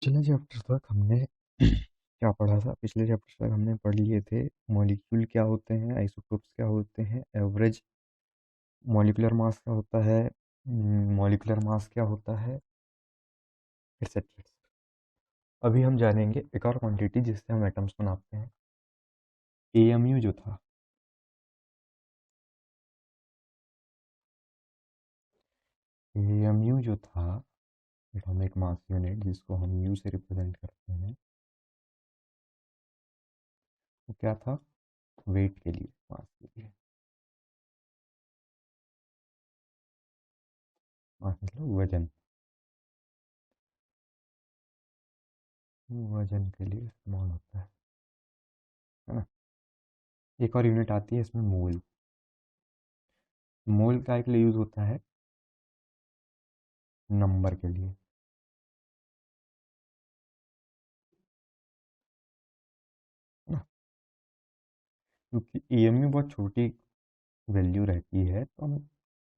पिछले चैप्टर तक हमने क्या पढ़ा था? पिछले चैप्टर तक हमने पढ़ लिए थे मॉलिक्यूल क्या होते हैं, आइसोटोप्स क्या होते हैं, एवरेज मॉलिक्यूलर मास क्या होता है, मॉलिक्यूलर मास क्या होता है, एक्सेट्रा। अभी हम जानेंगे एक और क्वांटिटी जिससे हम एटम्स को नापते हैं, एएमयू जो था। एएमयू जो था एटॉमिक मास यूनिट, जिसको हम यू से रिप्रेजेंट करते हैं, वो क्या था? वेट के लिए, मास के लिए। मास मतलब वजन, वजन के लिए इस्तेमाल होता है ना। एक और यूनिट आती है इसमें, मोल। मोल का के लिए यूज होता है, नंबर के लिए, है ना। क्योंकि एएमयू बहुत छोटी वैल्यू रहती है, तो हम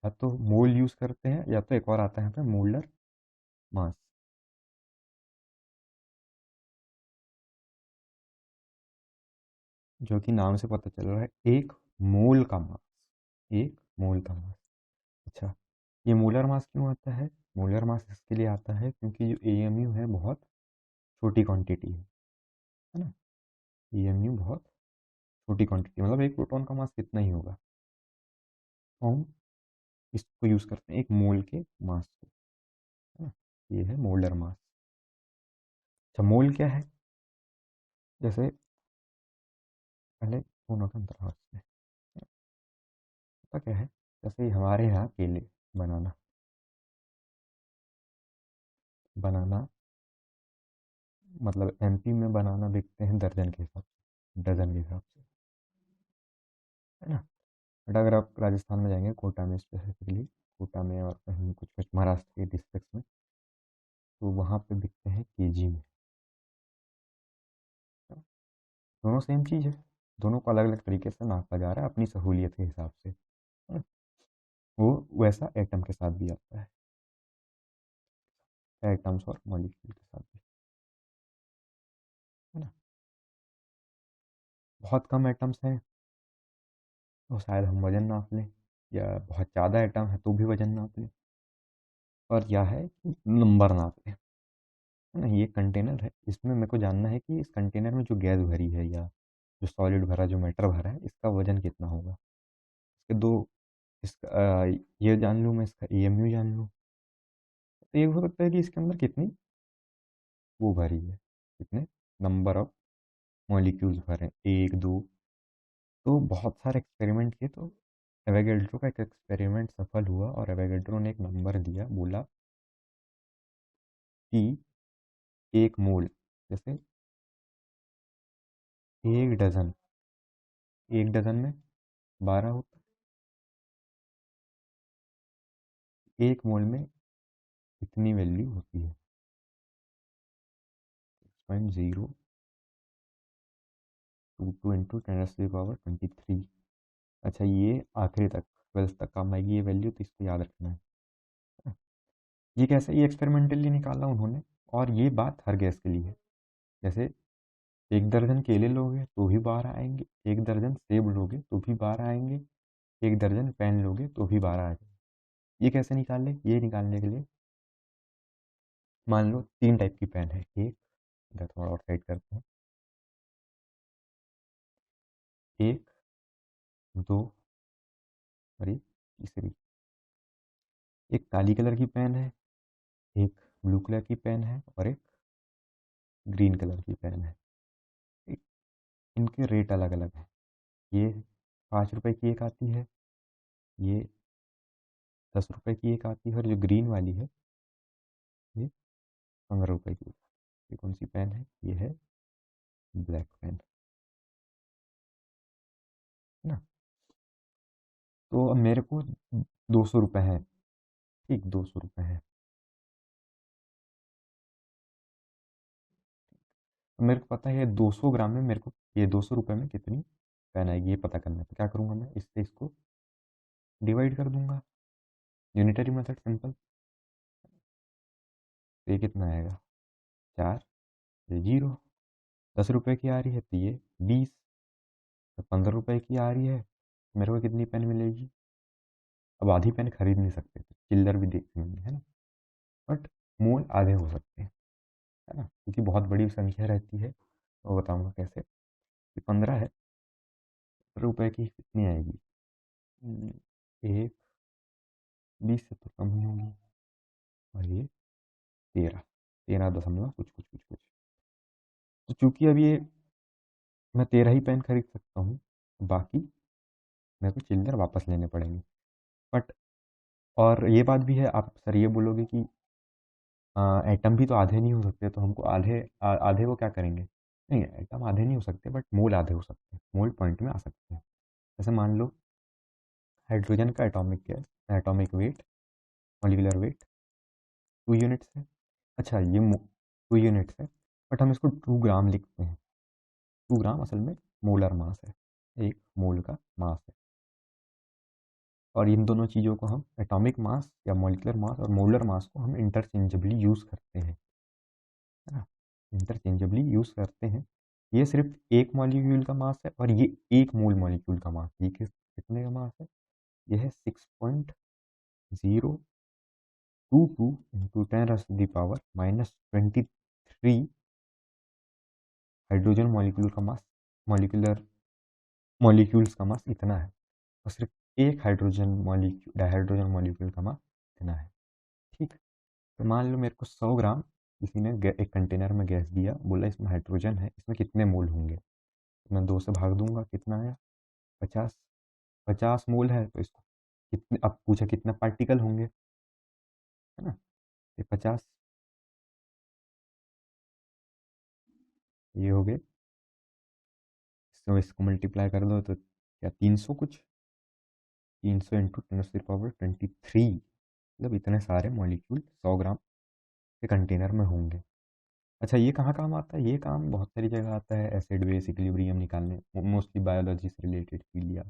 या तो मोल यूज करते हैं या तो एक और आता है यहाँ पे, मोलर मास। जो कि नाम से पता चल रहा है, एक मोल का मास, एक मोल का मास। अच्छा, ये मोलर मास क्यों आता है? मोलर मास इसके लिए आता है क्योंकि जो एएमयू है बहुत छोटी क्वांटिटी है ना। एएमयू बहुत छोटी क्वांटिटी, मतलब एक प्रोटॉन का मास कितना ही होगा, तो हम इसको यूज करते हैं एक मोल के मास को, है ना। ये है मोलर मास। अच्छा, मोल क्या है? जैसे पहले दोनों का अंतर समझते हैं। पता क्या है? जैसे हमारे यहाँ केले, बनाना, बनाना मतलब एमपी में बनाना बिकते हैं दर्जन के हिसाब से, डजन के हिसाब से, है ना। बट अगर आप राजस्थान में जाएंगे, कोटा में स्पेसिफिकली, कोटा में और कहीं कुछ कुछ महाराष्ट्र के डिस्ट्रिक्ट्स में, तो वहाँ पे बिकते हैं केजी में। दोनों सेम चीज़ है, दोनों को अलग अलग तरीके से नापा जा रहा है अपनी सहूलियत के हिसाब से, है ना? वो वैसा एटम के साथ भी आता है, एटम्स और मॉलिक्यूल के साथ भी, है ना। बहुत कम एटम्स हैं तो शायद हम वजन नाप लें, या बहुत ज़्यादा आइटम है तो भी वजन नाप लें, और यह है कि नंबर नाप लें, है ना। ये कंटेनर है, इसमें मेरे को जानना है कि इस कंटेनर में जो गैस भरी है या जो सॉलिड भरा, जो मैटर भरा है, इसका वजन कितना होगा। इसके दो, इसका ये जान लूँ मैं, इसका एएमयू जान लूँ, तो ये हो सकता है कि इसके अंदर कितनी वो भरी है, कितने नंबर ऑफ मॉलिक्यूल्स भरे हैं, एक दो। तो बहुत सारे एक्सपेरिमेंट किए, तो एवेगेड्रो का एक एक्सपेरिमेंट सफल हुआ और एवेगेड्रो ने एक नंबर दिया, बोला कि एक मोल, जैसे एक डज़न, एक डज़न में 12 होता है, एक मोल में इतनी वैल्यू होती है, 6.022 इंटू 10⁻23। अच्छा, ये आखिरी तक 12th तक काम आएगी ये वैल्यू, तो इसको याद रखना है। ये कैसे, ये एक्सपेरिमेंटली निकाला उन्होंने, और ये बात हर गैस के लिए है। जैसे एक दर्जन केले लोगे तो भी 12 आएंगे, एक दर्जन सेब लोगे तो भी 12 आएंगे, एक दर्जन पेन लोगे तो भी 12 आ जाएंगे। ये कैसे निकाले? ये निकालने के लिए मान लो तीन टाइप की पेन है, एक, इधर थोड़ा और साइड करते हैं, एक, दो, और एक तीसरी। एक काली कलर की पेन है, एक ब्लू कलर की पेन है, और एक ग्रीन कलर की पेन है। ठीक? इनके रेट अलग अलग हैं। ये 5 रुपए की एक आती है, ये 10 रुपए की एक आती है, और जो ग्रीन वाली है ये 15 रुपए की। ये कौन सी पेन है? ये है ब्लैक पेन, है ना। तो अब मेरे को 200 रुपये है, ठीक, 200 रुपये है। तो मेरे को पता है 200 ग्राम में मेरे को, ये 200 रुपये में कितनी पेन आएगी ये पता करना है। तो क्या करूँगा मैं, इससे इसको डिवाइड कर दूंगा, यूनिटरी मेथड, सिंपल। तो ये कितना आएगा? 4, ये 0। 10 रुपए की आ रही है तो ये 20। तो 15 रुपए की आ रही है, मेरे को कितनी पेन मिलेगी? अब आधी पेन खरीद नहीं सकते तो चिल्लर भी देखनी होंगी, है ना। बट मोल आधे हो सकते हैं, है ना, क्योंकि बहुत बड़ी संख्या रहती है। वो बताऊंगा कैसे कि 15 है, रुपए की कितनी आएगी? एक 20 से तो कम ही होगी। और ये 13 दशमलव कुछ कुछ कुछ कुछ। तो चूंकि अब ये मैं 13 ही पेन खरीद सकता हूँ, बाकी मेरे को चिल्लर वापस लेने पड़ेंगे। बट और ये बात भी है, आप सर ये बोलोगे कि एटम भी तो आधे नहीं हो सकते, तो हमको आधे को क्या करेंगे? नहीं, एटम आधे नहीं हो सकते बट मोल आधे हो सकते हैं, मोल पॉइंट में आ सकते हैं। जैसे मान लो हाइड्रोजन का atomic weight, molecular weight 2 units है। अच्छा, ये 2 यूनिट्स है, बट हम इसको 2 ग्राम लिखते हैं। 2 ग्राम असल में मोलर मास है, एक मोल का मास है। और इन दोनों चीज़ों को हम एटॉमिक मास या मॉलिक्यूलर मास और मोलर मास को हम इंटरचेंजेबली यूज़ करते हैं, है ना, इंटरचेंजेबली यूज़ करते हैं। ये सिर्फ एक मॉलिक्यूल का मास है और ये एक मूल मॉलिक्यूल का मास। ये कितने का मास है? ये है 6.022 × 10⁻³ हाइड्रोजन मॉलिक्यूल का मास, मॉलिक्यूलर मॉलिक्यूल्स का मास इतना है। और सिर्फ एक डाइहाइड्रोजन मॉलिक्यूल का मास इतना है। ठीक। तो मान लो मेरे को 100 ग्राम किसी ने एक कंटेनर में गैस दिया, बोला इसमें हाइड्रोजन है, इसमें कितने मोल होंगे? तो मैं 2 से भाग दूंगा, कितना आया? 50। 50 मोल है तो इसको कितने, अब पूछा कितने पार्टिकल होंगे, है ना। ये 50, ये हो गए। इसको मल्टीप्लाई कर दो तो क्या 300 कुछ, 300 इंटू 10⁻23, मतलब इतने सारे मॉलिक्यूल 100 ग्राम के कंटेनर में होंगे। अच्छा, ये कहाँ काम आता है? ये काम बहुत सारी जगह आता है, एसिड बेस इक्विलिब्रियम निकालने, मोस्टली बायोलॉजी से रिलेटेड फील्ड, या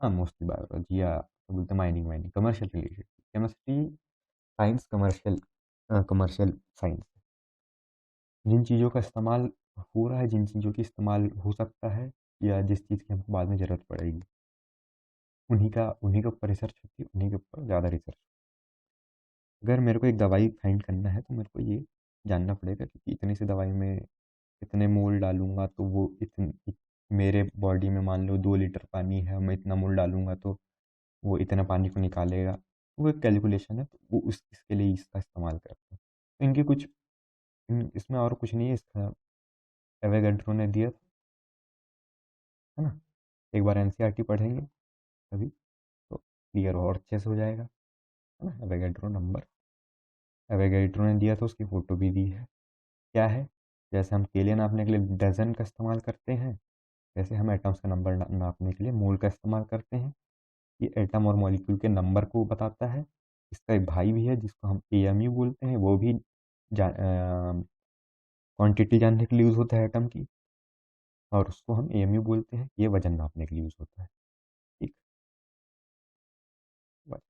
हाँ मोस्टली बायोलॉजी, या तो बोलते mining wining, commercial related, chemistry science, commercial science. जिन चीज़ों का इस्तेमाल हो रहा है, जिन चीज़ों की इस्तेमाल हो सकता है, या जिस चीज़ की हमको बाद में ज़रूरत पड़ेगी, उन्हीं के ऊपर रिसर्च होती है, उन्हीं के ऊपर ज़्यादा रिसर्च। अगर मेरे को एक दवाई फाइंड करना है तो मेरे को ये जानना पड़ेगा कि इतनी सी दवाई में इतने मोल डालूंगा तो वो मेरे बॉडी में मान लो 2 लीटर पानी है, मैं इतना मोल डालूंगा तो वो इतना पानी को निकालेगा। वो एक कैलकुलेशन है, तो वो इसके लिए इसका इस्तेमाल करते हैं। तो इनकी कुछ इसमें और कुछ नहीं है, इसका एवोगैड्रो ने दिया था, है ना। एक बार एनसीईआरटी पढ़ेंगे तभी तो क्लियर और अच्छे से हो जाएगा, है ना। एवोगैड्रो नंबर, एवोगैड्रो ने दिया था, उसकी फ़ोटो भी दी है। क्या है? जैसे हम केले नापने के लिए डज़न का इस्तेमाल करते हैं, वैसे हम एटम्स का नंबर नापने के लिए मोल का इस्तेमाल करते हैं। ये एटम और मॉलिक्यूल के नंबर को बताता है। इसका एक भाई भी है जिसको हम एएमयू बोलते हैं, वो भी क्वांटिटी जानने के लिए यूज़ होता है एटम की, और उसको हम एएमयू बोलते हैं, ये वजन नापने के लिए यूज़ होता है। ठीक। बस।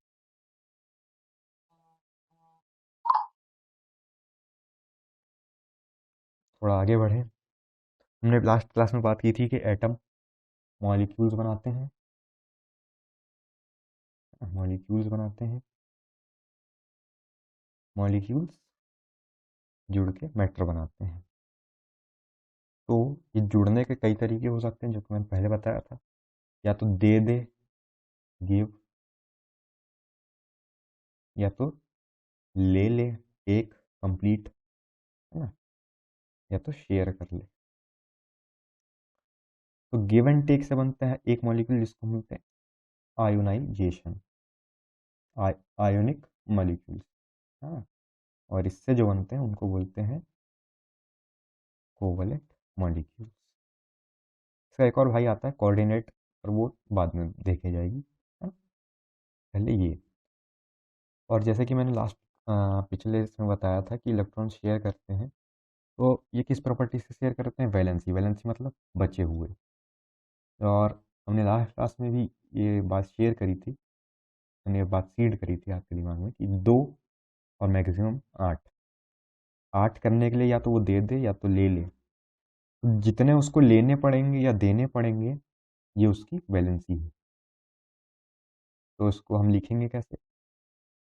थोड़ा आगे बढ़े, हमने लास्ट क्लास में बात की थी कि एटम मॉलिक्यूल्स बनाते हैं, मॉलिक्यूल्स बनाते हैं, मॉलिक्यूल्स जुड़ के मैटर बनाते हैं। तो ये जुड़ने के कई तरीके हो सकते हैं, जो कि मैंने पहले बताया था। या तो दे दे, गिव, या तो ले ले, टेक, कंप्लीट, है ना, या तो शेयर कर ले। तो गिव एंड टेक से बनता है एक मॉलिक्यूल जिसको हम बोलते हैं आयोनाइजेशन, आयोनिक मॉलिक्यूल्स, हाँ। और इससे जो बनते हैं उनको बोलते हैं कोवलेंट मॉलिक्यूल्स। इसका एक और भाई आता है कोऑर्डिनेट, और वो बाद में देखे जाएगी, हाँ। पहले ये, और जैसे कि मैंने लास्ट पिछले इसमें बताया था कि इलेक्ट्रॉन शेयर करते हैं, तो ये किस प्रॉपर्टी से शेयर करते हैं? वैलेंसी, वैलेंसी मतलब बचे हुए। और हमने लास्ट क्लास में भी ये बात शेयर करी थी, मैंने ये बात सीड करी थी आपके दिमाग में कि 2 और मैक्सिमम 8, 8 करने के लिए या तो वो दे दे या तो ले ले, तो जितने उसको लेने पड़ेंगे या देने पड़ेंगे ये उसकी वैलेंसी है। तो इसको हम लिखेंगे कैसे?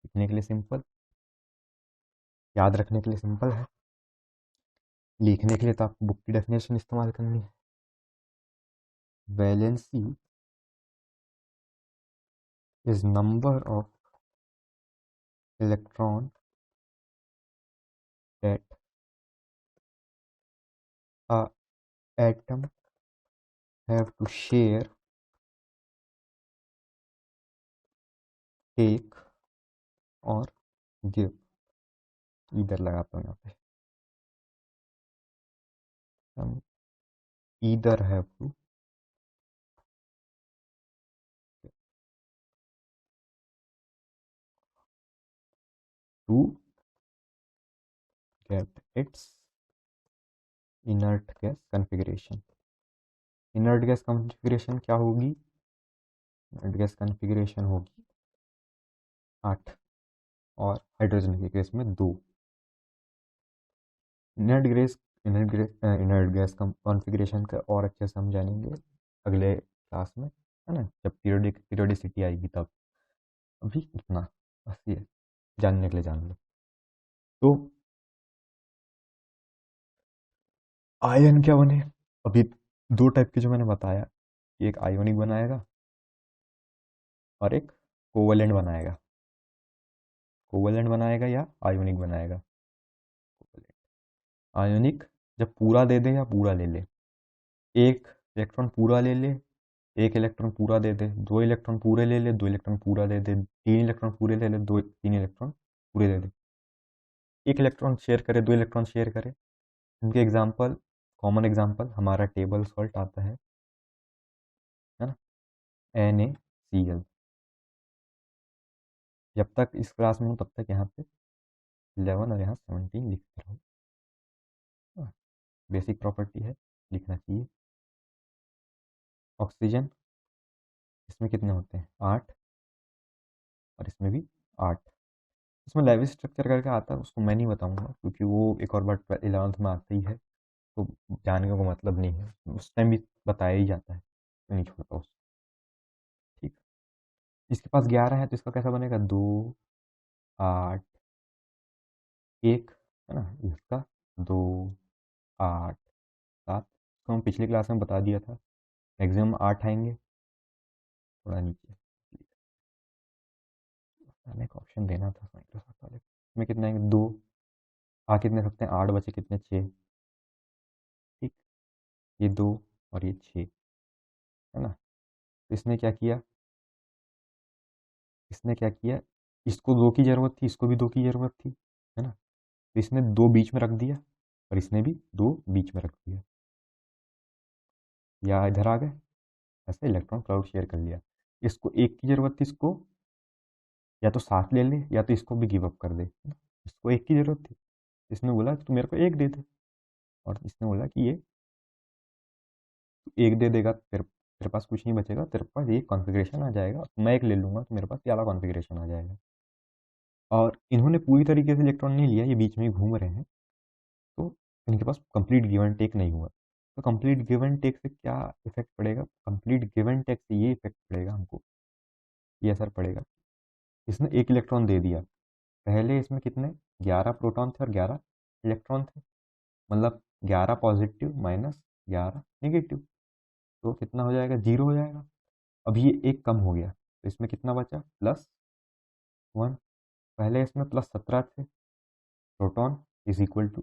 लिखने के लिए सिंपल, याद रखने के लिए सिंपल है, लिखने के लिए तो आपको बुक की डेफिनेशन इस्तेमाल करनी है। Valency is number of electron that a atom have to share, take और give। इधर लगाता हूँ यहाँ पे, हम either have to get its inert gas configuration। inert gas configuration क्या होगी? inert gas configuration होगी 8 और हाइड्रोजन के केस में 2। Inert gas inert gas configuration का और अच्छे से हम जानेंगे अगले क्लास में, है ना, जब पीरियोडिसिटी आएगी तब। अभी इतना बस, ये जानने के लिए जान लो। तो आयन क्या बने? अभी दो टाइप के जो मैंने बताया, एक आयोनिक बनाएगा और एक कोवलेंट बनाएगा। कोवलेंट बनाएगा या आयोनिक बनाएगा? आयोनिक जब पूरा दे दे या पूरा ले ले, एक इलेक्ट्रॉन पूरा ले ले, एक इलेक्ट्रॉन पूरा दे दे, दो इलेक्ट्रॉन पूरे ले ले, दो इलेक्ट्रॉन पूरा दे दे, तीन इलेक्ट्रॉन पूरे ले ले, दो तीन इलेक्ट्रॉन पूरे दे दे, एक इलेक्ट्रॉन शेयर करे, दो इलेक्ट्रॉन शेयर करे। इनके एग्जाम्पल, कॉमन एग्जाम्पल हमारा टेबल सॉल्ट आता है ना, NaCl। जब तक इस क्लास में हूँ तब तक यहाँ पे 11 और यहाँ 17 लिखते रहो। बेसिक प्रॉपर्टी है, लिखना चाहिए। ऑक्सीजन, इसमें कितने होते हैं? 8, और इसमें भी 8। इसमें लेविस स्ट्रक्चर करके आता है, उसको मैं नहीं बताऊंगा क्योंकि वो एक और बार 11th में आता ही है, तो जानने का कोई मतलब नहीं है, उस टाइम भी बताया ही जाता है, तो नहीं छोड़ता उसको। ठीक, इसके पास 11 है तो इसका कैसा बनेगा? 2, 8, 1, है ना, इसका 2, 8, 7। तो हम पिछली क्लास में बता दिया था, मैक्सिमम 8 आएंगे। थोड़ा नीचे आने का ऑप्शन देना था माइक्रोसॉफ्ट वाले, इसमें कितने आएंगे? 2 आ कितने सकते हैं? 8 बचे कितने? 6। ठीक, ये 2 और ये 6, है ना। तो इसने क्या किया? इसने क्या किया, इसको 2 की ज़रूरत थी, इसको भी 2 की ज़रूरत थी, है ना, तो इसने 2 बीच में रख दिया और इसने भी 2 बीच में रख दिया, या इधर आ गए, ऐसे इलेक्ट्रॉन क्लाउड शेयर कर लिया। इसको 1 की ज़रूरत थी, इसको या तो साथ ले ले या तो इसको भी गिव अप कर दे। इसको 1 की ज़रूरत थी, इसने बोला कि तू मेरे को 1 दे दे, और इसने बोला कि ये 1 दे देगा, तेरे तेरे पास कुछ नहीं बचेगा, तेरे पास ये कॉन्फ़िगरेशन आ जाएगा, मैं 1 ले लूँगा तो मेरे पास ये वाला कॉन्फ़िगरेशन आ जाएगा। और इन्होंने पूरी तरीके से इलेक्ट्रॉन नहीं लिया, ये बीच में ही घूम रहे हैं, तो इनके पास कंप्लीट गिव एंड टेक नहीं हुआ। तो कंप्लीट गिव एंड टेक से क्या इफेक्ट पड़ेगा? कंप्लीट गिव एंड टेक से ये इफेक्ट पड़ेगा हमको, ये असर पड़ेगा, इसने 1 इलेक्ट्रॉन दे दिया, पहले इसमें कितने? 11 प्रोटॉन थे और 11 इलेक्ट्रॉन थे, मतलब 11 पॉजिटिव माइनस 11 नेगेटिव, तो कितना हो जाएगा? 0 हो जाएगा। अब ये एक कम हो गया तो इसमें कितना बचा? +1। पहले इसमें +17 थे, proton is equal two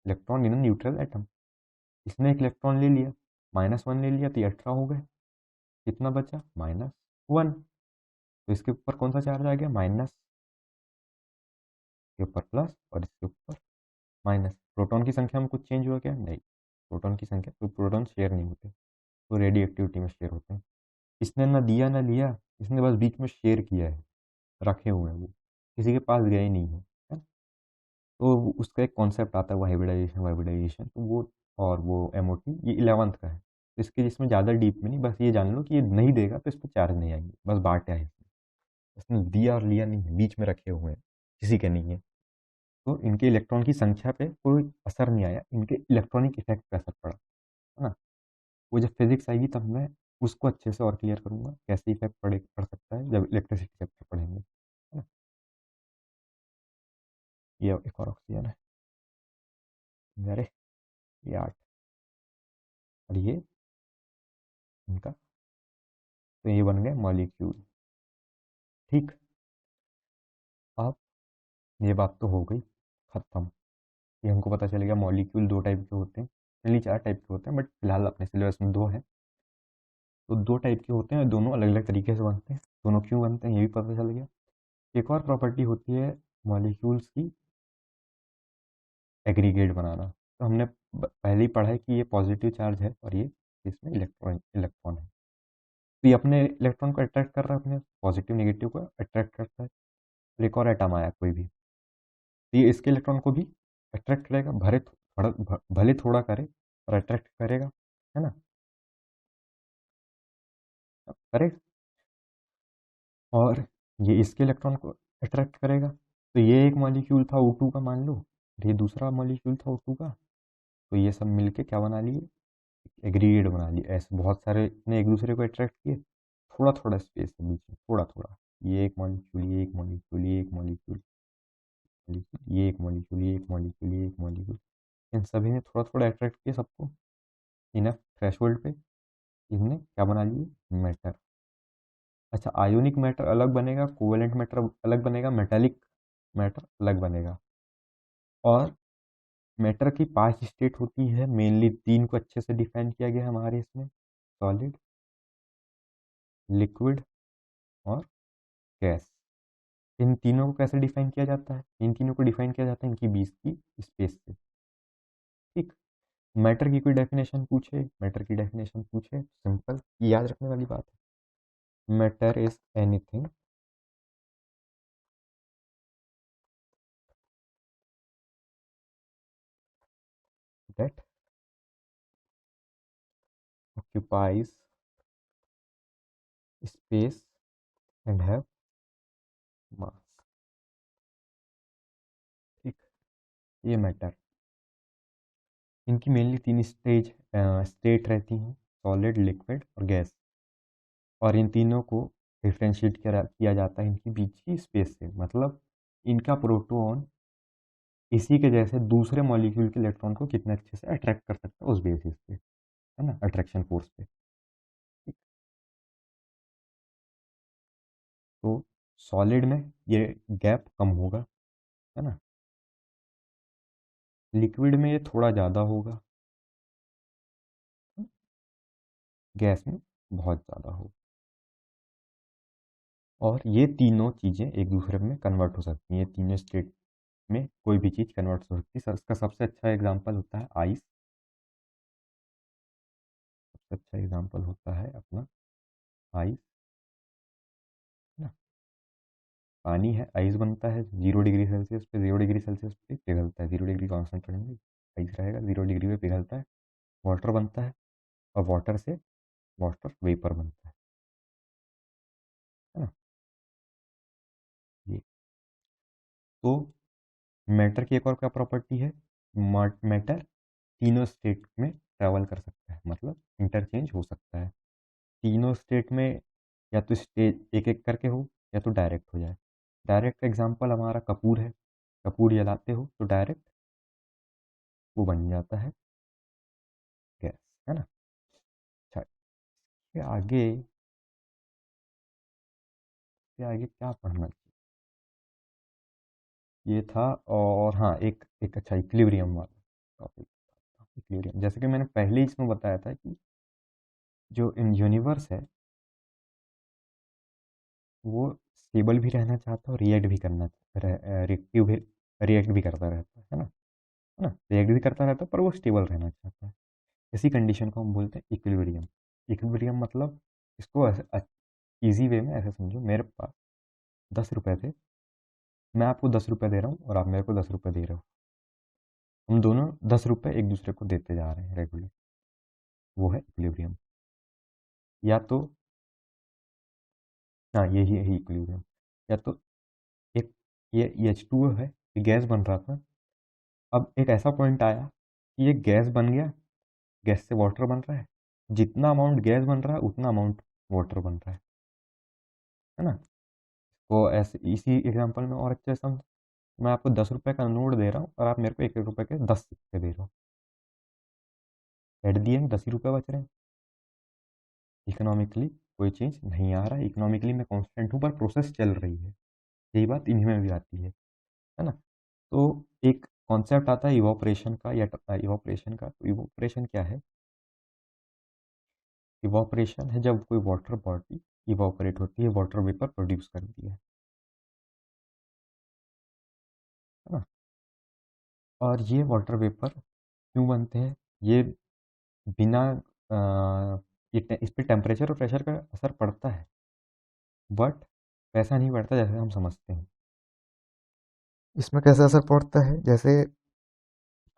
electron in neutral atom, इसने एक इलेक्ट्रॉन ले लिया, -1 ले लिया, तो ये 18 हो गए। कितना बचा? -1। तो इसके ऊपर कौन सा चार्ज आ गया? माइनस के ऊपर प्लस और इसके ऊपर माइनस। प्रोटॉन की संख्या में कुछ चेंज हुआ क्या? नहीं, प्रोटॉन की संख्या, तो प्रोटॉन शेयर नहीं होते, तो रेडियो एक्टिविटी में शेयर होते हैं। इसने ना दिया ना लिया, इसने बस बीच में शेयर किया है, रखे हुए हैं वो, किसी के पास गए नहीं है, है? तो उसका एक कॉन्सेप्ट आता है वो हाइब्रिडाइजेशन वाइब्रिडाइजेशन, तो वो, और वो एमओटी ये 11th का है, तो इसके इसमें ज़्यादा डीप में नहीं, बस ये जान लो कि ये नहीं देगा तो इस पर चार्ज नहीं आएंगे, बस बांटा है इसने, इसने दिया और लिया नहीं है, बीच में रखे हुए हैं, किसी के नहीं है। तो इनके इलेक्ट्रॉन की संख्या पे कोई असर नहीं आया, इनके इलेक्ट्रॉनिक इफेक्ट पे असर पड़ा, है ना। वो जब फिजिक्स आएगी तब मैं उसको अच्छे से और क्लियर करूंगा, कैसे इफेक्ट पड़ सकता है जब इलेक्ट्रिसिटी चैप्टर पढ़ेंगे, है ना। ये एक और ऑक्सीजन है, अरे ये 8, और ये इनका, तो ये बन गए मॉलिक्यूल। ठीक, अब ये बात तो हो गई खत्म। ये हमको पता चलेगा मॉलिक्यूल दो टाइप के होते हैं, पहले चार टाइप के होते हैं, बट फिलहाल अपने सिलेबस में दो हैं। तो दो टाइप के होते हैं, दोनों अलग अलग तरीके से बनते हैं, दोनों क्यों बनते हैं ये भी पता चल गया। एक और प्रॉपर्टी होती है मॉलिक्यूल्स की, एग्रीगेट बनाना। तो हमने पहले ही पढ़ा है कि ये पॉजिटिव चार्ज है और ये इसमें इलेक्ट्रॉन इलेक्ट्रॉन है। तो ये अपने इलेक्ट्रॉन को अट्रैक्ट कर रहा है, अपने पॉजिटिव नेगेटिव को अट्रैक्ट करता है। और एक और एटम आया कोई भी, तो ये इसके इलेक्ट्रॉन को भी अट्रैक्ट करेगा, भले थोड़ा करे और अट्रैक्ट करेगा, है ना, करेगा। और ये इसके इलेक्ट्रॉन को अट्रैक्ट करेगा। तो ये एक मॉलिक्यूल था O2 का मान लो, और ये दूसरा मॉलिक्यूल था O2 का। तो ये सब मिलके क्या बना लिए, एग्रीगेट बना लिए। ऐसे बहुत सारे ने एक दूसरे को अट्रैक्ट किए, थोड़ा थोड़ा स्पेस है बीच में, थोड़ा थोड़ा, ये एक मॉलिक्यूल, ये एक मॉलिक्यूल, ये एक मॉलिक्यूल, ये एक मॉलिक्यूल, ये एक मॉलिक्यूल, ये एक मॉलिक्यूल, इन सभी ने थोड़ा थोड़ा अट्रैक्ट किया सबको, इनफ थ्रेशोल्ड पे इनने क्या बना लिए, मैटर। अच्छा, आयोनिक मैटर अलग बनेगा, कोवेलेंट मैटर अलग बनेगा, मेटालिक मैटर अलग बनेगा। और मैटर की 5 स्टेट होती है, मेनली 3 को अच्छे से डिफाइन किया गया है हमारे इसमें, सॉलिड, लिक्विड और गैस। इन तीनों को कैसे डिफाइन किया जाता है, इन तीनों को डिफाइन किया जाता है इनकी बीच की स्पेस से। ठीक, मैटर की कोई डेफिनेशन पूछे, मैटर की डेफिनेशन पूछे, सिंपल याद रखने वाली बात है, matter is anything that occupies space and have mass। ठीक, ये मैटर, इनकी मेनली 3 स्टेट रहती हैं, सॉलिड, लिक्विड और गैस। और इन तीनों को डिफ्रेंशिएट किया जाता है इनकी बीच की स्पेस से, मतलब इनका प्रोटॉन इसी के जैसे दूसरे मॉलिक्यूल के इलेक्ट्रॉन को कितने अच्छे से अट्रैक्ट कर सकता है उस बेसिस पे, है ना, अट्रैक्शन फोर्स पे। ठीक, तो सॉलिड में ये गैप कम होगा, है ना, लिक्विड में ये थोड़ा ज़्यादा होगा, गैस में बहुत ज़्यादा होगा। और ये तीनों चीज़ें एक दूसरे में कन्वर्ट हो सकती हैं, ये तीनों स्टेट में कोई भी चीज़ कन्वर्ट हो सकती है। इसका सबसे अच्छा एग्जांपल होता है आइस, सबसे अच्छा एग्जांपल होता है अपना आइस, है ना। पानी है, आइस बनता है 0 डिग्री सेल्सियस पे, 0 डिग्री सेल्सियस पे पिघलता है, 0 डिग्री कांस्टेंट रखेंगे, आइस रहेगा, 0 डिग्री पे पिघलता है, वाटर बनता है, और वाटर से वाटर वेपर बनता है ना। ये तो मैटर की एक और क्या प्रॉपर्टी है, मैटर तीनों स्टेट में ट्रैवल कर सकता है, मतलब इंटरचेंज हो सकता है तीनों स्टेट में, या तो स्टेज एक एक करके हो, या तो डायरेक्ट हो जाए। डायरेक्ट एग्जांपल हमारा कपूर है, कपूर जलाते हो तो डायरेक्ट वो बन जाता है गैस, है ना। अच्छा, इसके आगे, इसके आगे क्या पढ़ना चाहिए, ये था। और हाँ, एक एक अच्छा इक्विलिब्रियम वाला टॉपिक, इक्विलिब्रियम, जैसे कि मैंने पहले ही इसमें बताया था कि जो इन यूनिवर्स है वो स्टेबल भी रहना चाहता है और रिएक्ट भी करना, रिएक्टिव भी, रिएक्ट भी करता रहता है ना, रिएक्ट भी करता रहता है, पर वो स्टेबल रहना चाहता है। इसी कंडीशन को हम बोलते हैं इक्विलिब्रियम। इक्विलिब्रियम मतलब, इसको ईजी वे में ऐसे समझो, मेरे पास 10 रुपए थे, मैं आपको 10 रुपए दे रहा हूँ और आप मेरे को 10 रुपए दे रहे हो, हम दोनों 10 रुपए एक दूसरे को देते जा रहे हैं रेगुलर, वो है इक्विलिब्रियम। या तो, हाँ यही है इक्विलिब्रियम। या तो एक, ये H2O है, ये गैस बन रहा था। अब एक ऐसा पॉइंट आया कि ये गैस बन गया, गैस से वाटर बन रहा है, जितना अमाउंट गैस बन रहा है उतना अमाउंट वाटर बन रहा है ना। तो ऐसे इसी एग्जांपल में और अच्छे से समझ, मैं आपको 10 रुपए का नोट दे रहा हूँ और आप मेरे को 1 1 रुपए के 10 सिक्के दे रहे हो। एट दी एंड 10 ही रुपए बच रहे हैं। इकोनॉमिकली कोई चेंज नहीं आ रहा है, इकोनॉमिकली मैं कॉन्स्टेंट हूँ पर प्रोसेस चल रही है। यही बात इन्हीं में भी आती है ना। तो एक कॉन्सेप्ट आता है इवोपरेशन का, या इवोपरेशन का। तो इवोपरेशन क्या है? इवोपरेशन है जब कोई वाटर बॉडी इवोपरेट होती है, वाटर वेपर प्रोड्यूस करती है ना। और ये वाटर वेपर क्यों बनते हैं? ये बिना इस पे टेम्परेचर और प्रेशर का असर पड़ता है, बट वैसा नहीं पड़ता जैसे हम समझते हैं। इसमें कैसे असर पड़ता है? जैसे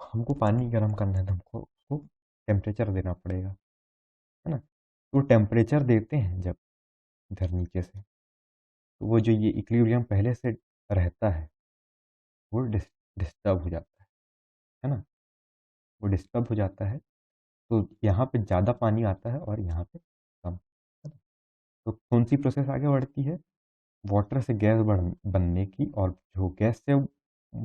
हमको पानी गर्म करना है तो हमको उसको टेम्परेचर देना पड़ेगा, है ना। तो टेम्परेचर देते हैं जब इधर नीचे से, तो वो जो ये इक्विलिब्रियम पहले से रहता है वो डिस्टर्ब हो जाता है ना। वो डिस्टर्ब हो जाता है, तो यहाँ पे ज़्यादा पानी आता है और यहाँ पे कम, है ना। तो कौन सी प्रोसेस आगे बढ़ती है? वाटर से गैस बनने की, और जो गैस से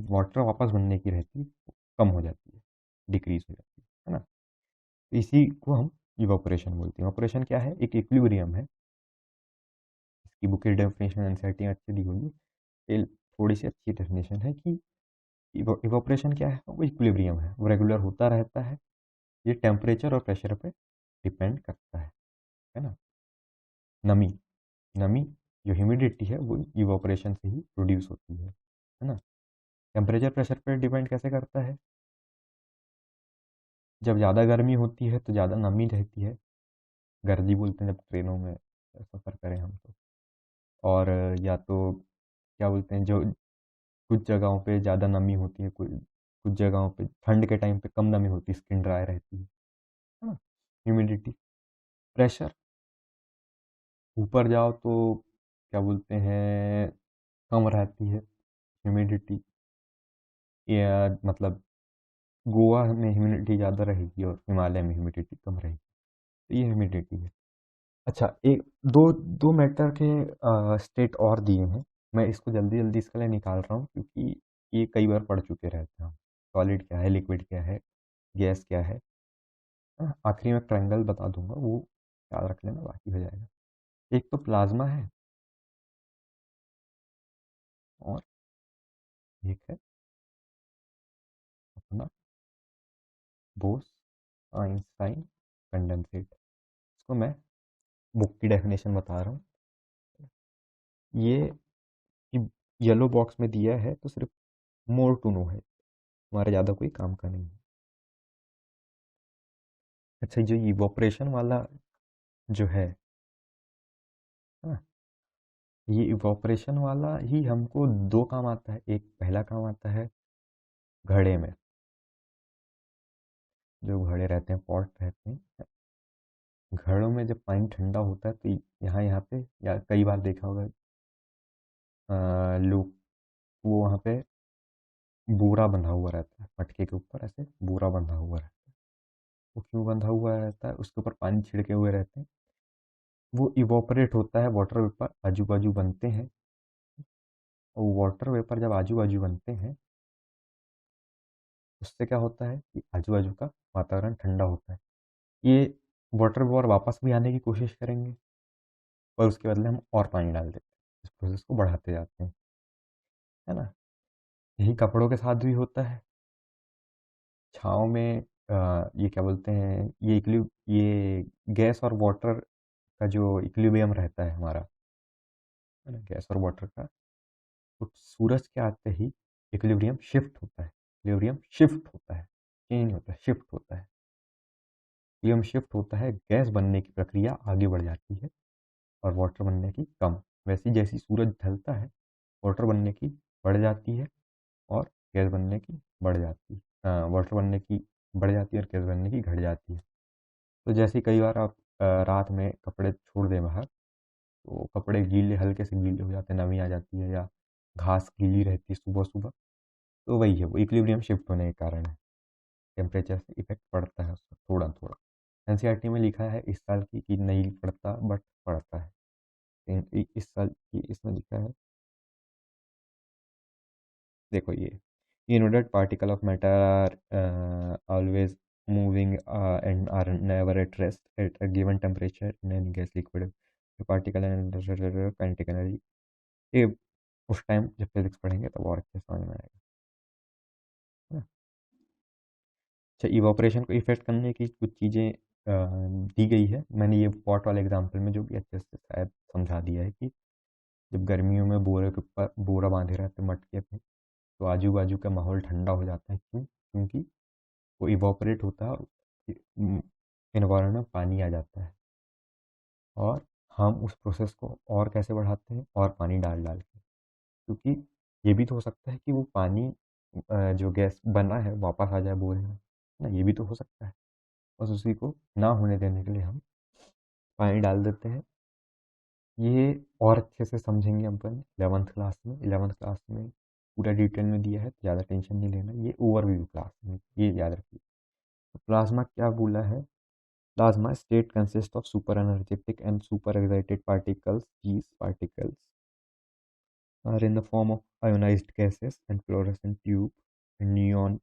वाटर वापस बनने की रहती है वो कम हो जाती है, डिक्रीज हो जाती है ना। तो इसी को हम इवापोरेशन बोलते हैं। इवापोरेशन क्या है? एक इक्विलिब्रियम है। इसकी बुक की डेफिनेशन एनसीईआरटी में अच्छी दी होगी, ये थोड़ी सी अच्छी डेफिनेशन है कि इवापोरेशन क्या है? वो इक्विलिब्रियम है, वो रेगुलर होता रहता है। ये टेम्परेचर और प्रेशर पे डिपेंड करता है ना। नमी, नमी जो ह्यूमिडिटी है वो इवापोरेशन से ही प्रोड्यूस होती है ना। टेम्परेचर प्रेशर पे डिपेंड कैसे करता है? जब ज़्यादा गर्मी होती है तो ज़्यादा नमी रहती है, गर्जी बोलते हैं जब ट्रेनों में सफ़र करें हम तो। और या तो क्या बोलते हैं, जो कुछ जगहों पे ज़्यादा नमी होती है, कुछ कुछ जगहों पे ठंड के टाइम पे कम नमी होती है, स्किन ड्राई रहती है ना। ह्यूमिडिटी, प्रेशर, ऊपर जाओ तो क्या बोलते हैं, कम रहती है ह्यूमिडिटी, या मतलब गोवा में ह्यूमिडिटी ज़्यादा रहेगी और हिमालय में ह्यूमिडिटी कम रहेगी। तो ये ह्यूमिडिटी है। अच्छा, एक दो दो मैटर के स्टेट और दिए हैं। मैं इसको जल्दी जल्दी इसके लिए निकाल रहा हूँ क्योंकि ये कई बार पढ़ चुके रहते हैं हम। सॉलिड क्या है, लिक्विड क्या है, गैस क्या है। आखिरी में ट्रायंगल बता दूंगा, वो याद रख लेना, बाकी हो जाएगा। एक तो प्लाज्मा है, और एक है अपना बोस आइंस्टाइन कंडेंसेट। इसको मैं बुक की डेफिनेशन बता रहा हूँ। ये येलो बॉक्स में दिया है तो सिर्फ मोर टू नो है, हमारा ज़्यादा कोई काम का नहीं है। अच्छा, जो इवोपरेशन वाला जो है ना, ये इवोपरेशन वाला ही हमको दो काम आता है। एक पहला काम आता है घड़े में, जो घड़े रहते हैं, पॉट रहते हैं। घड़ों में जब पानी ठंडा होता है तो यहाँ यहाँ पे, या कई बार देखा होगा लोग, वो वहाँ पे बोरा बंधा हुआ रहता है, मटके के ऊपर ऐसे बोरा बंधा हुआ रहता है। वो क्यों बंधा हुआ रहता है? उसके ऊपर पानी छिड़के हुए रहते हैं। वो इवोपरेट होता है, वाटर वेपर आजू बाजू बनते हैं। और वाटर वेपर जब आजू बाजू बनते हैं, उससे क्या होता है कि आजू बाजू का वातावरण ठंडा होता है। ये वाटर वेपर वापस भी आने की कोशिश करेंगे, पर उसके बदले हम और पानी डाल देते हैं, इस प्रोसेस को बढ़ाते जाते हैं, है ना। यही कपड़ों के साथ भी होता है। छाँव में ये क्या बोलते हैं, ये गैस और वाटर का जो इक्विलिब्रियम रहता है हमारा, है ना, गैस और वाटर का, तो सूरज के आते ही इक्विलिब्रियम शिफ्ट होता है। इक्विलिब्रियम शिफ्ट होता है, चेंज होता है, शिफ्ट होता है। इक्विलिब्रियम शिफ्ट होता है, गैस बनने की प्रक्रिया आगे बढ़ जाती है और वाटर बनने की कम। वैसे ही जैसे सूरज ढलता है, वाटर बनने की बढ़ जाती है और गैस बनने की बढ़ जाती है। वाटर बनने की बढ़ जाती है और गैस बनने की घट जाती है। तो जैसे कई बार आप रात में कपड़े छोड़ दें बाहर, तो कपड़े गीले, हल्के से गीले हो जाते हैं, नमी आ जाती है, या घास गीली रहती है सुबह सुबह, तो वही है, वो इक्विलिब्रियम शिफ्ट होने के कारण है, टेम्परेचर से इफेक्ट पड़ता है उसका थोड़ा थोड़ा। एनसीईआरटी में लिखा है इस साल की कि नहीं पड़ता, बट पड़ता है। इस साल की इसमें लिखा है, देखो ये इनोडेड particle of matter are always moving and are never at rest at a given temperature in any gas liquid particle and ये उस टाइम जब फिजिक्स पढ़ेंगे तब और अच्छे समझ में आएगा, है ना? अच्छा, इवापोरेशन को इफेक्ट करने की कुछ चीज़ें दी गई है, मैंने ये पॉट वाले एग्जांपल में जो कि अच्छे से शायद समझा दिया है कि जब गर्मियों में बोरे के ऊपर बोरा बांधे रहते हैं मटके पे, तो आजू बाजू का माहौल ठंडा हो जाता है, क्यों? क्योंकि वो इवापोरेट होता है और इन्वायरमेंट में पानी आ जाता है, और हम उस प्रोसेस को और कैसे बढ़ाते हैं, और पानी डाल डाल के, क्योंकि ये भी तो हो सकता है कि वो पानी जो गैस बना है वापस आ जाए बोरे में, ना, ये भी तो हो सकता है। बस उसी को ना होने देने के लिए हम पानी डाल देते हैं। ये और अच्छे से समझेंगे अपन 11th क्लास में। 11th क्लास में पूरा डिटेल में दिया है, ज़्यादा टेंशन नहीं लेना, ये ओवरव्यू क्लास में, ये याद रखिए। तो प्लाज्मा क्या बोला है? Plasma state consist of super energetic and super excited particles, these particles are in the form of ionized gases and fluorescent tube and neon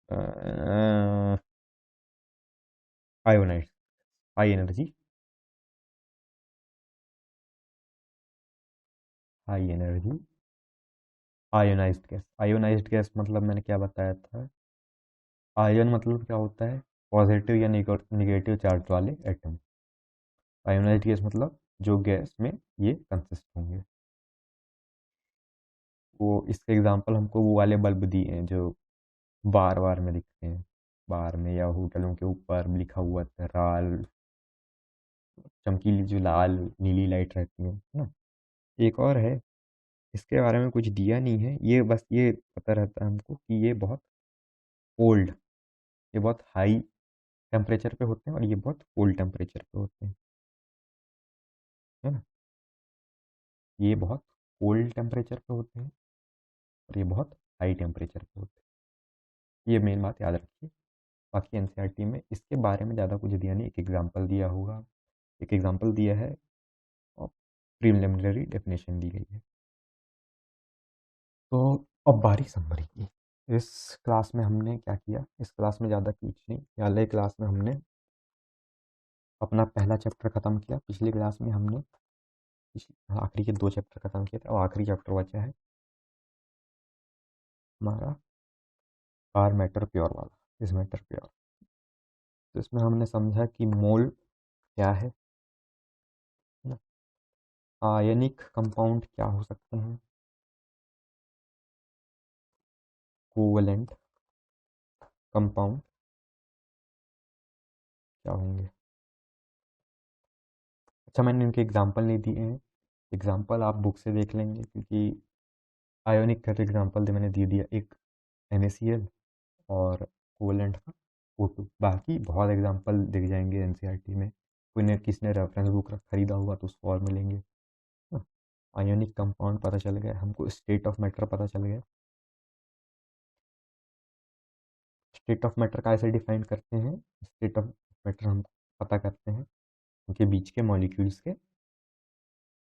uh, ionized high energy, high energy ionised gas. Ionised gas मतलब मैंने क्या बताया था? Ion मतलब क्या होता है? Positive या निगेटिव चार्ज वाले एटम। आयोनाइज्ड गैस मतलब जो गैस में ये कंसिस्ट होंगे। वो इसके एग्जांपल हमको वो वाले बल्ब दिए हैं जो बार बार में दिखते हैं, बार में या होटलों के ऊपर लिखा हुआ था लाल, चमकीली जो लाल नीली लाइट रहती है ना। एक और है, इसके बारे में कुछ दिया नहीं है, ये बस ये पता रहता है हमको कि ये बहुत ओल्ड, ये बहुत हाई टेम्परेचर पे होते हैं और ये बहुत कोल्ड टेम्परेचर पे होते हैं, है ना। ये बहुत कोल्ड टेम्परेचर पे होते हैं और ये बहुत हाई टेम्परेचर पे होते हैं, ये मेन बात याद रखिए। बाकी एनसीईआरटी में इसके बारे में ज़्यादा कुछ दिया नहीं, एक एग्जांपल दिया होगा, एक एग्जांपल दिया है और प्रीलिमिनरी डेफिनेशन दी गई है। तो अब बारी समरी की। इस क्लास में हमने क्या किया? इस क्लास में ज़्यादा कुछ नहीं, पहले क्लास में हमने अपना पहला चैप्टर ख़त्म किया, पिछली क्लास में हमने आखिरी के 2 चैप्टर ख़त्म किए थे और आखिरी चैप्टर बचा है हमारा आर मैटर प्योर वाला, इस मैटर प्योर। तो इसमें हमने समझा कि मोल क्या है ना, आयनिक कंपाउंड क्या हो सकते हैं, कोवलेंट कंपाउंड क्या होंगे। अच्छा, मैंने इनके एग्जांपल नहीं दिए हैं, एग्जांपल आप बुक से देख लेंगे, क्योंकि आयोनिक का तो एग्जांपल मैंने दे दिया, एक NaCl और कोवलेंट का O2, बाकी बहुत एग्जांपल दिख जाएंगे एनसीईआरटी में, कोई ने किसने रेफरेंस बुक खरीदा हुआ तो उसको और मिलेंगे। आयोनिक कंपाउंड पता चल गया हमको, स्टेट ऑफ मैटर पता चल गया। स्टेट ऑफ मैटर का ऐसे डिफाइन करते हैं, स्टेट ऑफ मैटर हम पता करते हैं उनके बीच के मॉलिक्यूल्स के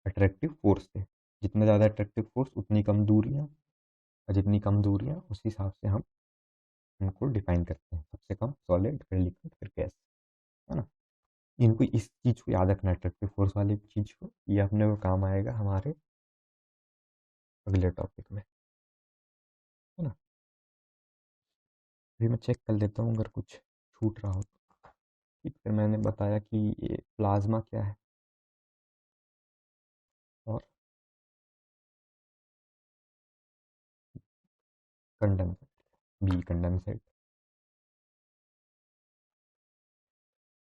अट्रैक्टिव फोर्स से, जितना ज़्यादा अट्रैक्टिव फोर्स उतनी कम दूरियाँ, और जितनी कम दूरियाँ उस हिसाब से हम उनको डिफाइन करते हैं, सबसे कम सॉलिड, फिर लिक्विड, फिर गैस, है ना। इनको इस चीज़ को याद रखना, अट्रैक्टिव फोर्स वाली चीज़ को, ये अपने को काम आएगा हमारे अगले टॉपिक में, है ना। अभी मैं चेक कर लेता हूँ अगर कुछ छूट रहा हो तो। ठीक, फिर मैंने बताया कि ये प्लाज्मा क्या है, और कंडेंसेट, बी कंडेंसेट,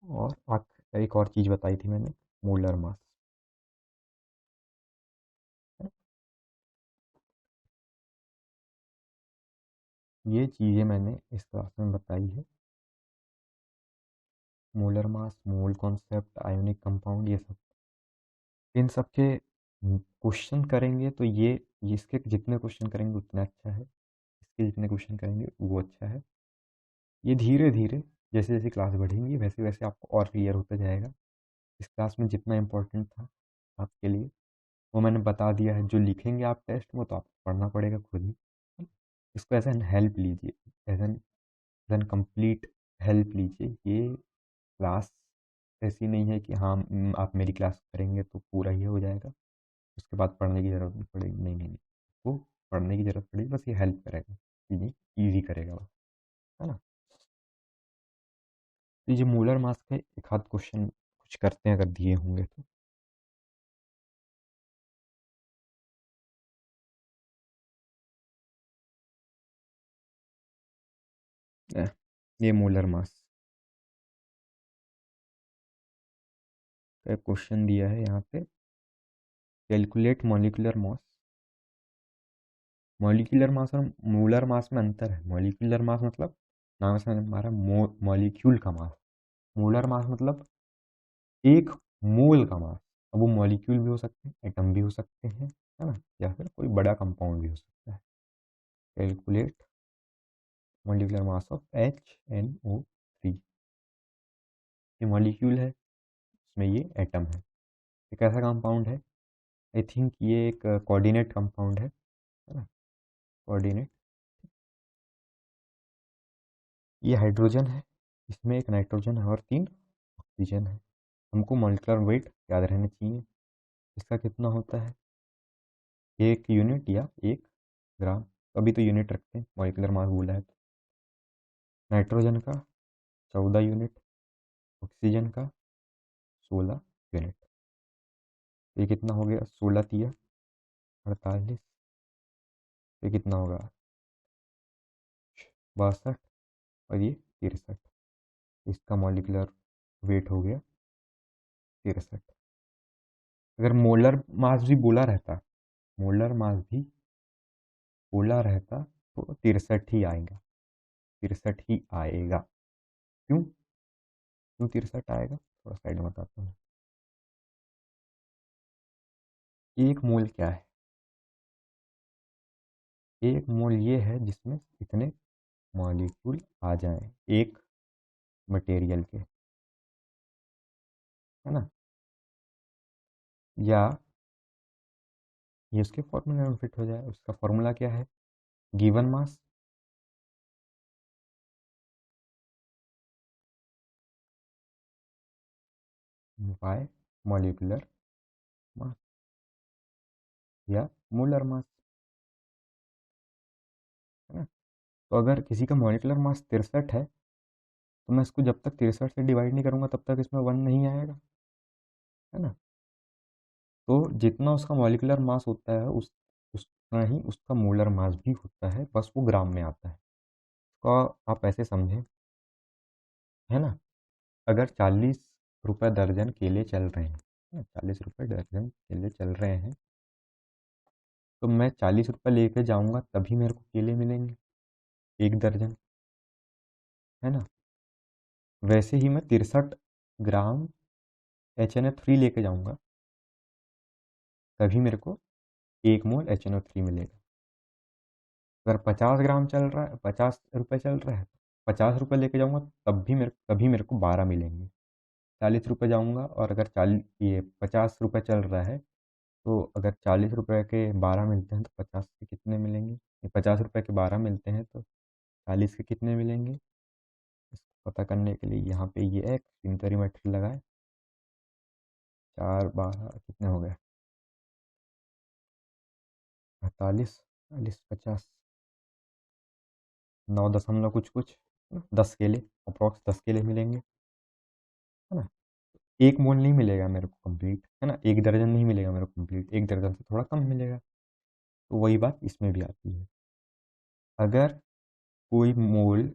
और एक और चीज़ बताई थी मैंने, मोलर मास। ये चीज़ें मैंने इस क्लास में बताई है, molar mass, mole concept, ionic compound, ये सब। इन सब के क्वेश्चन करेंगे तो ये इसके जितने क्वेश्चन करेंगे उतना अच्छा है। के जितने क्वेश्चन करेंगे वो अच्छा है। ये धीरे धीरे जैसे जैसे क्लास बढ़ेंगी वैसे वैसे आपको और क्लियर होता जाएगा। इस क्लास में जितना इम्पोर्टेंट था आपके लिए वो मैंने बता दिया है। जो लिखेंगे आप टेस्ट में तो आपको पढ़ना पड़ेगा खुद ही। इसको एज एन हेल्प लीजिए, एज एन कंप्लीट हेल्प लीजिए। ये क्लास ऐसी नहीं है कि हाँ आप मेरी क्लास करेंगे तो पूरा ही हो जाएगा, उसके बाद पढ़ने की ज़रूरत नहीं पड़ेगी। नहीं नहीं नहीं, वो पढ़ने की ज़रूरत पड़ेगी, बस ये हेल्प करेगा, चीज़ें ईजी करेगा बस, है ना। तो ये मूलर मास का एक आध क्वेश्चन कुछ करते हैं अगर दिए होंगे तो। अ, ये मूलर मास का क्वेश्चन दिया है यहाँ पे। Calculate molecular mass. Molecular mass और मूलर मास में अंतर है। मॉलिक्यूलर मास मतलब नाम से हमारा मॉलिक्यूल का मास। मूलर मास मतलब एक मोल का मास। अब वो मॉलिक्यूल भी हो सकते हैं, एटम भी हो सकते हैं, है ना, या फिर कोई बड़ा कंपाउंड भी हो सकता है। Calculate molecular mass of HNO3। ये मॉलिक्यूल है, इसमें ये एटम है। ये कैसा कंपाउंड है? आई थिंक ये एक कोऑर्डिनेट कंपाउंड है ना, कोऑर्डिनेट। ये हाइड्रोजन है, इसमें एक नाइट्रोजन है और 3 ऑक्सीजन है। हमको मॉलिक्यूलर वेट याद रहना चाहिए। इसका कितना होता है? 1 यूनिट या 1 ग्राम। तो अभी तो यूनिट रखते हैं, मॉलिक्यूलर मास बोला है तो। नाइट्रोजन का 14 यूनिट, ऑक्सीजन का 16 यूनिट। ये कितना हो गया? 16 × 3 = 48। ये कितना होगा? 62 और ये 63। इसका मॉलिक्यूलर वेट हो गया 63। अगर मोलर मास भी बोला रहता, मोलर मास भी बोला रहता तो 63 ही आएगा, 63 ही आएगा। क्यों क्यों 63 आएगा? थोड़ा साइड में बताता हूँ। एक मोल क्या है? एक मोल ये है जिसमें इतने मॉलिक्यूल आ जाएं एक मटेरियल के, है ना। या ये उसके फॉर्मूला में फिट हो जाए। उसका फॉर्मूला क्या है? Given mass by molecular mass या मोलर मास, है ना। तो अगर किसी का मॉलिक्यूलर मास 63 है तो मैं इसको जब तक 63 से डिवाइड नहीं करूंगा तब तक इसमें 1 नहीं आएगा, है ना। तो जितना उसका मॉलिक्यूलर मास होता है उतना ही उसका मोलर मास भी होता है, बस वो ग्राम में आता है। इसको आप ऐसे समझें, है ना। अगर 40 रुपये दर्जन केले चल रहे हैं, 40 रुपये दर्जन केले चल रहे हैं, तो मैं 40 रुपये लेके जाऊंगा तभी मेरे को केले मिलेंगे 1 दर्जन, है ना। वैसे ही मैं 63 ग्राम HNO3 लेके जाऊंगा तभी मेरे को 1 मोल HNO3 मिलेगा। अगर 50 ग्राम चल रहा है, 50 रुपये चल रहा है, 50 रुपये लेके जाऊंगा तभी मेरे को 12 मिलेंगे। 40 रुपये जाऊंगा और अगर 50 रुपये चल रहा है तो अगर 40 रुपये के 12 मिलते हैं तो 50 के कितने मिलेंगे? 50 रुपये के 12 मिलते हैं तो 40 के कितने मिलेंगे? इसको पता करने के लिए यहाँ पे ये एक इंटरीमेट्री लगाए। 4 12 कितने हो गए? 48, 40 50, 9 दशमलव कुछ कुछ, 10 केले, अप्रॉक्स 10 केले मिलेंगे, है ना। 1 मोल नहीं मिलेगा मेरे को कंप्लीट, है ना। 1 दर्जन नहीं मिलेगा मेरे को कंप्लीट, 1 दर्जन से थोड़ा कम मिलेगा। तो वही बात इसमें भी आती है। अगर कोई मोल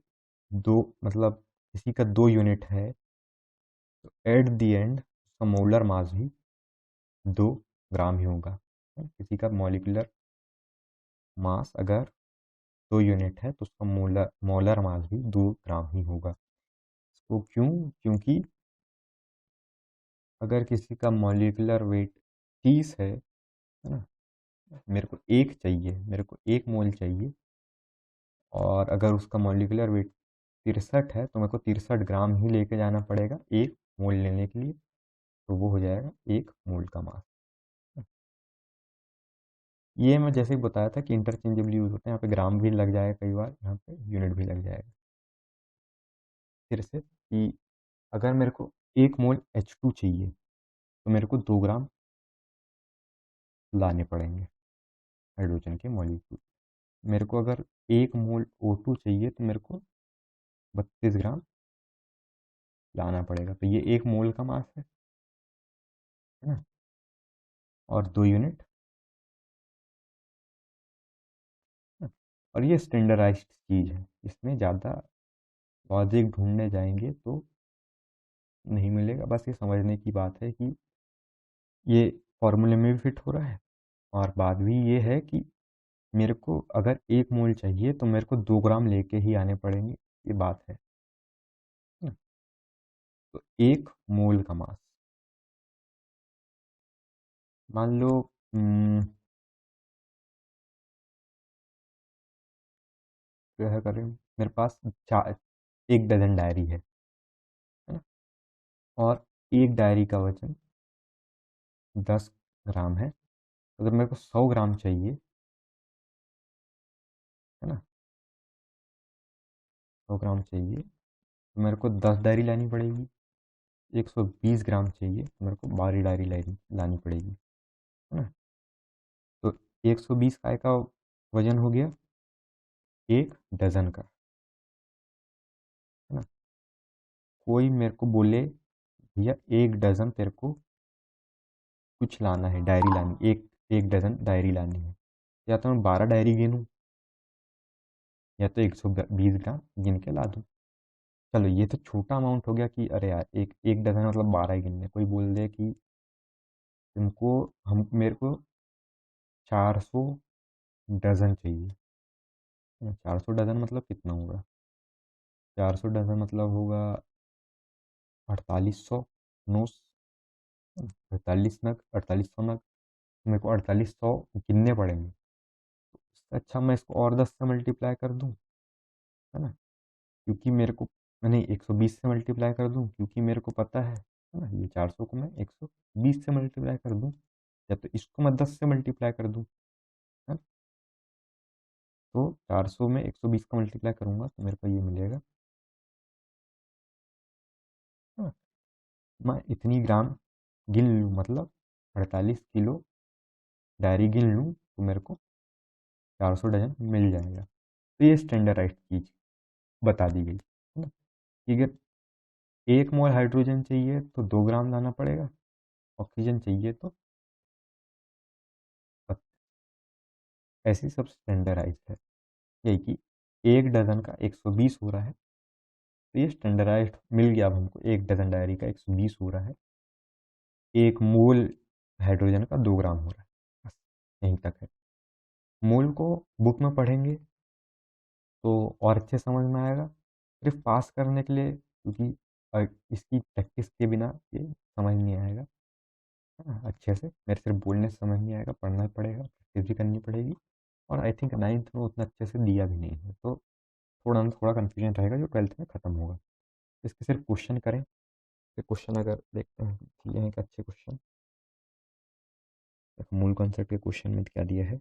दो, मतलब किसी का 2 यूनिट है तो एट द एंड उसका मोलर मास भी 2 ग्राम ही होगा, है? किसी का मॉलिक्यूलर मास अगर 2 यूनिट है तो उसका मोलर मोलर मास भी 2 ग्राम ही होगा। इसको क्यों? क्योंकि अगर किसी का मॉलिक्यूलर वेट 30 है ना, मेरे को 1 चाहिए, मेरे को 1 मोल चाहिए, और अगर उसका मॉलिक्यूलर वेट 63 है तो मेरे को 63 ग्राम ही लेके जाना पड़ेगा एक मोल लेने के लिए, तो वो हो जाएगा 1 मोल का मास। ये मैं जैसे ही बताया था कि इंटरचेंजेबली यूज़ होते हैं, यहाँ पे ग्राम भी लग जाएगा कई बार, यहाँ पे यूनिट भी लग जाएगा। फिर से कि अगर मेरे को 1 मोल H2 चाहिए तो मेरे को 2 ग्राम लाने पड़ेंगे हाइड्रोजन के मॉलिक्यूल। मेरे को अगर 1 मोल O2 चाहिए तो मेरे को 32 ग्राम लाना पड़ेगा, तो ये 1 मोल का मास है ना। और 2 यूनिट है। और ये स्टैंडर्डाइज्ड चीज़ है, इसमें ज़्यादा लॉजिक ढूंढने जाएंगे तो नहीं मिलेगा। बस ये समझने की बात है कि ये फॉर्मूले में भी फिट हो रहा है, और बात भी ये है कि मेरे को अगर 1 मोल चाहिए तो मेरे को 2 ग्राम लेके ही आने पड़ेंगे, ये बात है ना? तो 1 मोल का मास मान लो, क्या करें, मेरे पास चार 1 डज़न डायरी है ना, और एक डायरी का वजन 10 ग्राम है। अगर मेरे को 100 ग्राम चाहिए, है ना, 100 ग्राम चाहिए तो मेरे को 10 डायरी लानी पड़ेगी। 120 ग्राम चाहिए तो मेरे को 12 डायरी लानी पड़ेगी, है ना। तो 120 काय का वजन हो गया 1 डज़न का, है ना। कोई मेरे को बोले भैया 1 डज़न तेरे को कुछ लाना है, डायरी लानी, 1 डज़न डायरी लानी है, या तो मैं 12 डायरी गिनूँ या तो 120 ग्राम गिन के ला दूँ। चलो ये तो छोटा अमाउंट हो गया कि अरे यार एक एक डज़न मतलब 12 ही गिनने। कोई बोल दे कि तुमको हम मेरे को 400 डज़न चाहिए, 400 डज़न मतलब कितना होगा, 400 डज़न मतलब होगा 4800 नो 48 नग, 4800 नग। मेरे को 4800 गिनने पड़ेंगे। इससे अच्छा मैं इसको और 10 से मल्टीप्लाई कर दूं, है ना, क्योंकि मेरे को, नहीं 120 से मल्टीप्लाई कर दूं क्योंकि मेरे को पता है ना, ये 400 को मैं 120 से मल्टीप्लाई कर दूं, या तो इसको मैं 10 से मल्टीप्लाई कर दूं, है। तो 400 में 120 का मल्टीप्लाई करूंगा तो मेरे को ये मिलेगा, है ना। मैं इतनी ग्राम गिन लूँ, मतलब 48 किलो डायरी गिन लूँ तो मेरे को 400 डज़न मिल जाएगा। तो ये स्टैंडर्डाइज्ड चीज़ बता दी गई, है ना, कि अगर 1 मोल हाइड्रोजन चाहिए तो 2 ग्राम लाना पड़ेगा, ऑक्सीजन चाहिए तो ऐसे सब स्टैंडर्डाइज है। यही कि 1 डज़न का 120 हो रहा है, तो ये स्टैंडर्डाइज्ड मिल गया अब हमको, 1 डज़न डायरी का 120 हो रहा है, 1 मोल हाइड्रोजन का 2 ग्राम हो रहा है, बस यहीं तक है। मोल को बुक में पढ़ेंगे तो और अच्छे समझ में आएगा, सिर्फ पास करने के लिए, क्योंकि इसकी प्रैक्टिस के बिना ये समझ नहीं आएगा, है ना। अच्छे से मेरे सिर्फ बोलने से समझ नहीं आएगा, पढ़ना पड़ेगा, प्रैक्टिस भी करनी पड़ेगी। और आई थिंक 9th में उतना अच्छे से दिया भी नहीं है, तो थोड़ा ना थोड़ा कन्फ्यूजन रहेगा जो 12th में ख़त्म होगा। इसके सिर्फ क्वेश्चन करें, ये क्वेश्चन अगर देखते हैं दिए हैं कि अच्छे क्वेश्चन, मूल कॉन्सेप्ट के क्वेश्चन में क्या दिया है।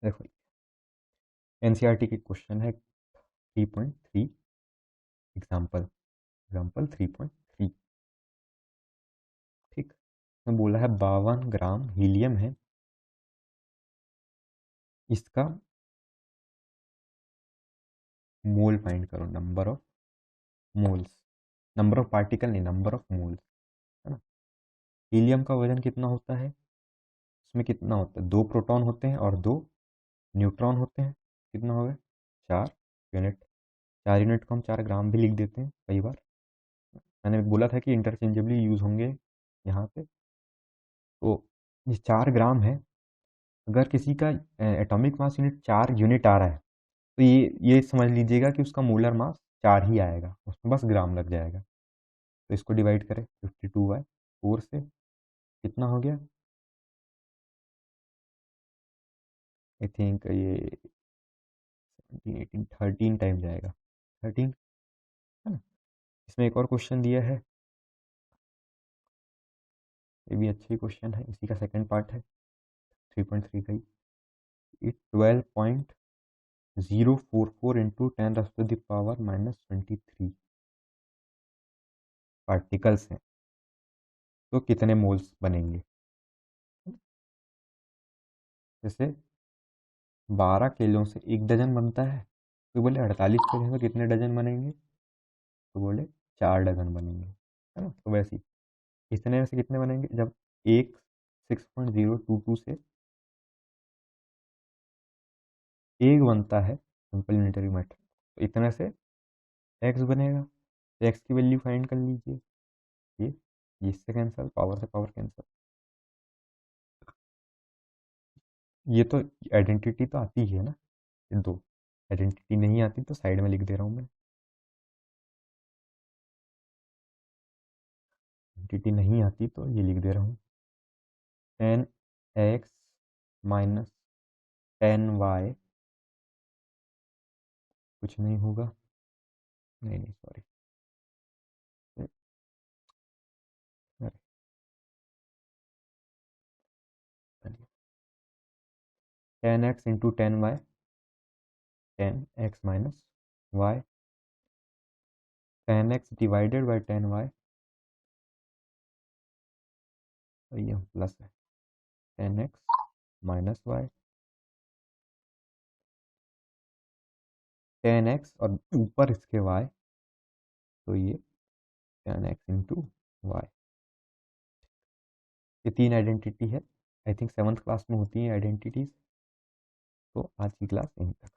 देखो एनसीईआरटी के क्वेश्चन है 3.3 एग्जाम्पल, एग्जाम्पल 3.3, ठीक। मैं बोला है 52 ग्राम हीलियम है, इसका मोल फाइंड करो, number of moles, number of particle नहीं, नंबर ऑफ मोल्स, है ना। हीलियम का वजन कितना होता है, इसमें कितना होता है, 2 प्रोटॉन होते हैं और 2 न्यूट्रॉन होते हैं, कितना हो गया 4 यूनिट। 4 यूनिट को हम 4 ग्राम भी लिख देते हैं कई बार। मैंने बोला था कि इंटरचेंजेबली यूज होंगे यहाँ पे। तो ये 4 ग्राम है, अगर किसी का एटॉमिक मास यूनिट 4 यूनिट आ रहा है तो ये समझ लीजिएगा कि उसका मोलर मास 4 ही आएगा, उसमें बस ग्राम लग जाएगा। तो इसको डिवाइड करें 52/4 से, कितना हो गया आई थिंक ये 17 18 13 टाइम जाएगा, 13, है ना। इसमें एक और क्वेश्चन दिया है, ये भी अच्छी क्वेश्चन है, इसी का सेकंड पार्ट है 3.3 का ही। 12.044 इंटू 10⁻⁻³ पार्टिकल्स हैं, तो कितने मोल्स बनेंगे। जैसे 12 केलों से 1 डजन बनता है, तो बोले 48 केलों से कितने डजन बनेंगे, तो बोले 4 डजन बनेंगे, है ना। तो वैसे ही इतने में से कितने बनेंगे, जब एक 6.022 से एक बनता है सिंपल यूनिटरी मेथड, तो इतने से एक्स बनेगा, तो एक्स की वैल्यू फाइंड कर लीजिए। ये इससे कैंसिल, पावर से पावर कैंसिल। ये तो आइडेंटिटी तो आती ही है ना, ये दो आइडेंटिटी नहीं आती तो साइड में लिख दे रहा हूँ मैं। आइडेंटिटी नहीं आती तो ये लिख दे रहा हूँ, 10x - 10y, कुछ नहीं होगा, नहीं नहीं सॉरी, अरे 10x × 10y, 10x - y, 10x ÷ 10y, और ये प्लस है 10x - y, 10x और ऊपर इसके y, तो ये 10x × y। ये 3 आइडेंटिटी है, आई थिंक 7th क्लास में होती है आइडेंटिटीज। तो आज की क्लास यहीं तक।